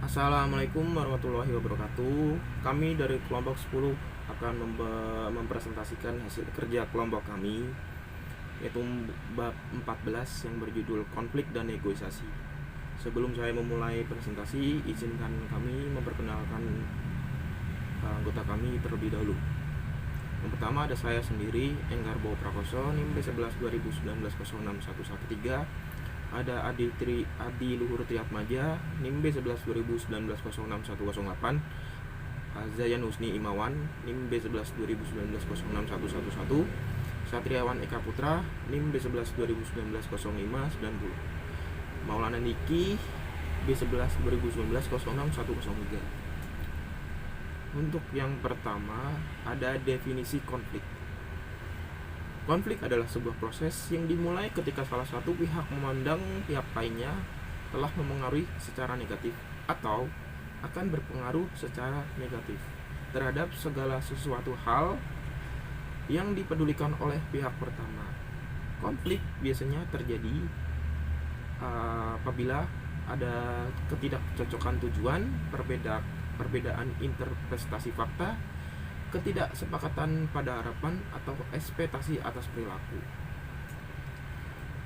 Assalamualaikum warahmatullahi wabarakatuh. Kami dari kelompok 10 akan mempresentasikan hasil kerja kelompok kami, yaitu bab 14 yang berjudul konflik dan negosiasi. Sebelum saya memulai presentasi, izinkan kami memperkenalkan anggota kami terlebih dahulu. Yang pertama ada saya sendiri, Enggar Bowo Prakoso, NIM B11 2019 06113. Ada Adi Luhur Triatmaja, NIM B11 2019 06108. Zayan Husni Imawan, NIM B11 2019 06111. Satriawan Eka Putra, NIM B11 2019 0590. Maulana Niki, B11 2019 06103. Untuk yang pertama ada definisi konflik. Konflik adalah sebuah proses yang dimulai ketika salah satu pihak memandang pihak lainnya telah memengaruhi secara negatif atau akan berpengaruh secara negatif terhadap segala sesuatu hal yang dipedulikan oleh pihak pertama. Konflik biasanya terjadi apabila ada ketidakcocokan tujuan, perbedaan interpretasi fakta, ketidaksepakatan pada harapan atau ekspektasi atas perilaku.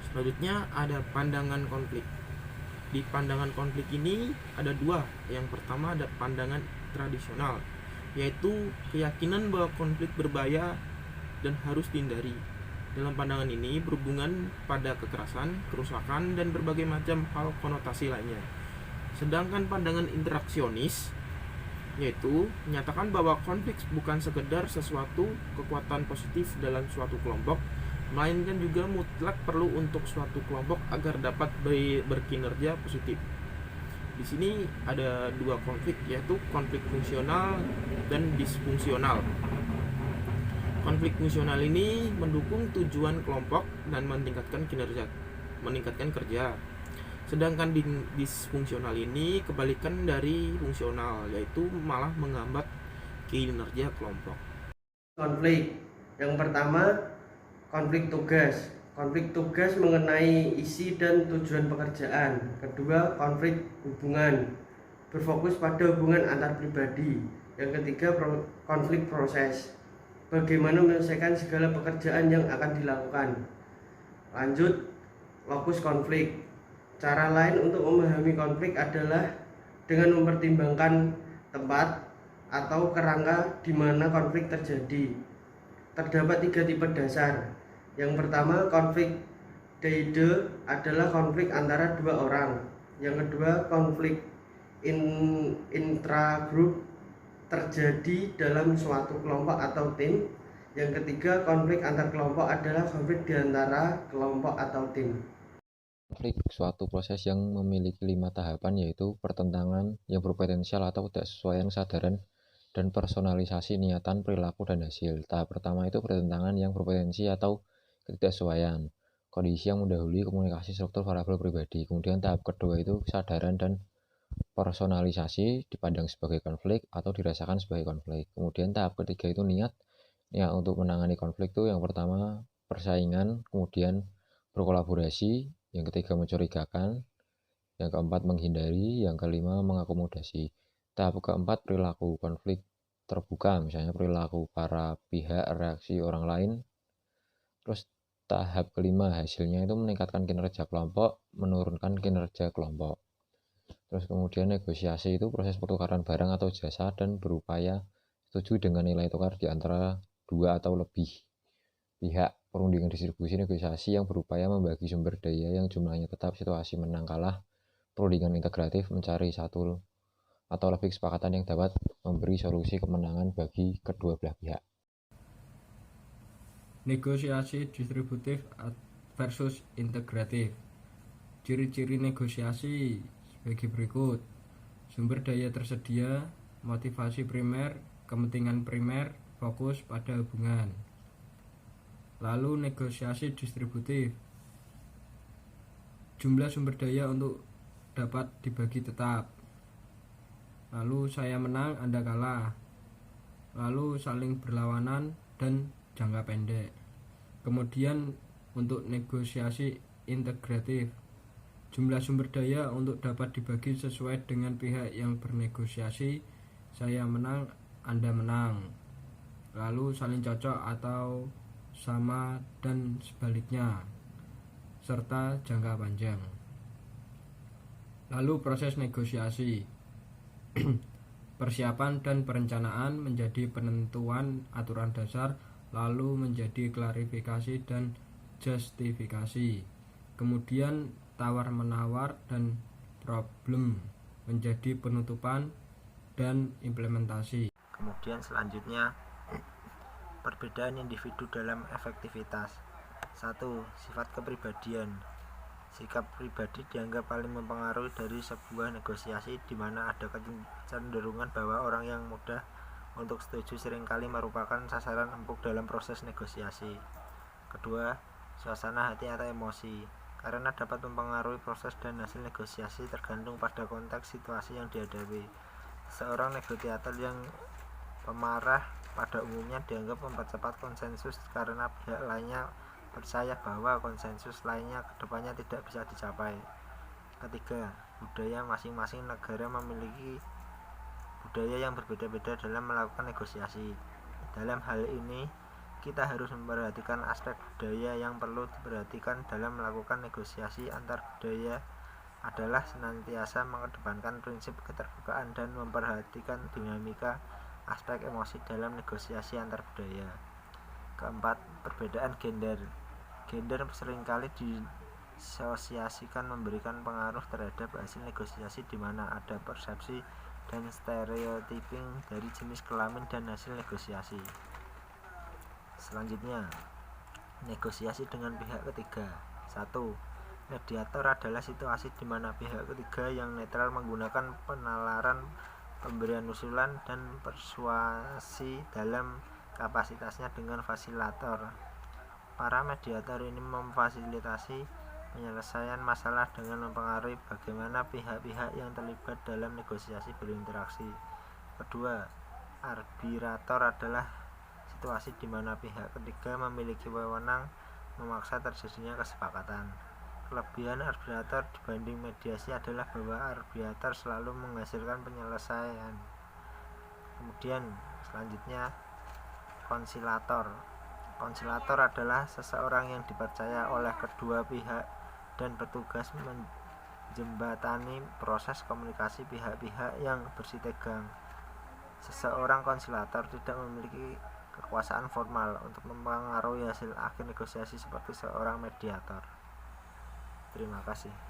Selanjutnya ada pandangan konflik. Di pandangan konflik ini ada dua. Yang pertama ada pandangan tradisional, yaitu keyakinan bahwa konflik berbahaya dan harus dihindari. Dalam pandangan ini berhubungan pada kekerasan, kerusakan, dan berbagai macam hal konotasi lainnya. Sedangkan pandangan interaksionis yaitu menyatakan bahwa konflik bukan sekedar sesuatu kekuatan positif dalam suatu kelompok, melainkan juga mutlak perlu untuk suatu kelompok agar dapat berkinerja positif. Di sini ada dua konflik, yaitu konflik fungsional dan disfungsional. Konflik fungsional ini mendukung tujuan kelompok dan meningkatkan kerja. Sedangkan disfungsional ini kebalikan dari fungsional, yaitu malah menghambat kinerja kelompok. Konflik yang pertama, konflik tugas. Konflik tugas mengenai isi dan tujuan pekerjaan. Kedua, konflik hubungan, berfokus pada hubungan antar pribadi. Yang ketiga, konflik proses, bagaimana menyelesaikan segala pekerjaan yang akan dilakukan. Lanjut, lokus konflik. Cara lain untuk memahami konflik adalah dengan mempertimbangkan tempat atau kerangka di mana konflik terjadi. Terdapat tiga tipe dasar. Yang pertama, konflik deide adalah konflik antara dua orang. Yang kedua, konflik intragroup terjadi dalam suatu kelompok atau tim. Yang ketiga, konflik antar kelompok adalah konflik di antara kelompok atau tim. Konflik suatu proses yang memiliki 5 tahapan, yaitu pertentangan yang berpotensial atau ketidaksesuaian kesadaran dan personalisasi niatan, perilaku, dan hasil. Tahap pertama itu pertentangan yang berpotensi atau ketidaksesuaian, kondisi yang mendahului komunikasi struktur variabel pribadi. Kemudian tahap kedua itu kesadaran dan personalisasi dipandang sebagai konflik atau dirasakan sebagai konflik. Kemudian tahap ketiga itu niat untuk menangani konflik itu yang pertama persaingan, kemudian berkolaborasi, yang ketiga mencurigakan, yang keempat menghindari, yang kelima mengakomodasi. Tahap keempat perilaku, konflik terbuka, misalnya perilaku para pihak, reaksi orang lain. Terus tahap kelima hasilnya itu meningkatkan kinerja kelompok, menurunkan kinerja kelompok. Terus kemudian negosiasi itu proses pertukaran barang atau jasa dan berupaya setuju dengan nilai tukar di antara dua atau lebih pihak. Perundingan distribusi negosiasi yang berupaya membagi sumber daya yang jumlahnya tetap, situasi menang kalah. Perundingan integratif mencari satu atau lebih kesepakatan yang dapat memberi solusi kemenangan bagi kedua belah pihak. Negosiasi distributif versus integratif. Ciri-ciri negosiasi sebagai berikut: sumber daya tersedia, motivasi primer, kepentingan primer, fokus pada hubungan. Lalu negosiasi distributif, jumlah sumber daya untuk dapat dibagi tetap. Lalu saya menang, Anda kalah. Lalu saling berlawanan dan jangka pendek. Kemudian untuk negosiasi integratif, jumlah sumber daya untuk dapat dibagi sesuai dengan pihak yang bernegosiasi. Saya menang, Anda menang. Lalu saling cocok atau sama dan sebaliknya, serta jangka panjang. Lalu proses negosiasi. Persiapan dan perencanaan menjadi penentuan aturan dasar, lalu menjadi klarifikasi dan justifikasi. Kemudian tawar-menawar dan problem menjadi penutupan dan implementasi. Kemudian selanjutnya, perbedaan individu dalam efektivitas. 1. Sifat kepribadian. Sikap pribadi dianggap paling mempengaruhi dari sebuah negosiasi, di mana ada kecenderungan bahwa orang yang mudah untuk setuju seringkali merupakan sasaran empuk dalam proses negosiasi. Kedua, suasana hati atau emosi. Karena dapat mempengaruhi proses dan hasil negosiasi tergantung pada konteks situasi yang dihadapi. Seorang negosiator yang pemarah pada umumnya dianggap mempercepat konsensus karena pihak lainnya percaya bahwa konsensus lainnya kedepannya tidak bisa dicapai. Ketiga, budaya. Masing-masing negara memiliki budaya yang berbeda-beda dalam melakukan negosiasi. Dalam hal ini, kita harus memperhatikan aspek budaya yang perlu diperhatikan dalam melakukan negosiasi antar budaya adalah senantiasa mengedepankan prinsip keterbukaan dan memperhatikan dinamika aspek emosi dalam negosiasi antar budaya. Keempat, perbedaan gender. Gender seringkali disosiasikan memberikan pengaruh terhadap hasil negosiasi, di mana ada persepsi dan stereotyping dari jenis kelamin dan hasil negosiasi. Selanjutnya, negosiasi dengan pihak ketiga. 1. Mediator adalah situasi di mana pihak ketiga yang netral menggunakan penalaran, pemberian usulan, dan persuasi dalam kapasitasnya dengan fasilitator. Para mediator ini memfasilitasi penyelesaian masalah dengan mempengaruhi bagaimana pihak-pihak yang terlibat dalam negosiasi berinteraksi. Kedua, arbitrator adalah situasi di mana pihak ketiga memiliki wewenang memaksa terjadinya kesepakatan. Kelebihan arbitrator dibanding mediasi adalah bahwa arbitrator selalu menghasilkan penyelesaian. Kemudian selanjutnya, konsilator. Konsilator adalah seseorang yang dipercaya oleh kedua pihak dan bertugas menjembatani proses komunikasi pihak-pihak yang bersitegang. Seseorang konsilator tidak memiliki kekuasaan formal untuk mempengaruhi hasil akhir negosiasi seperti seorang mediator. Terima kasih.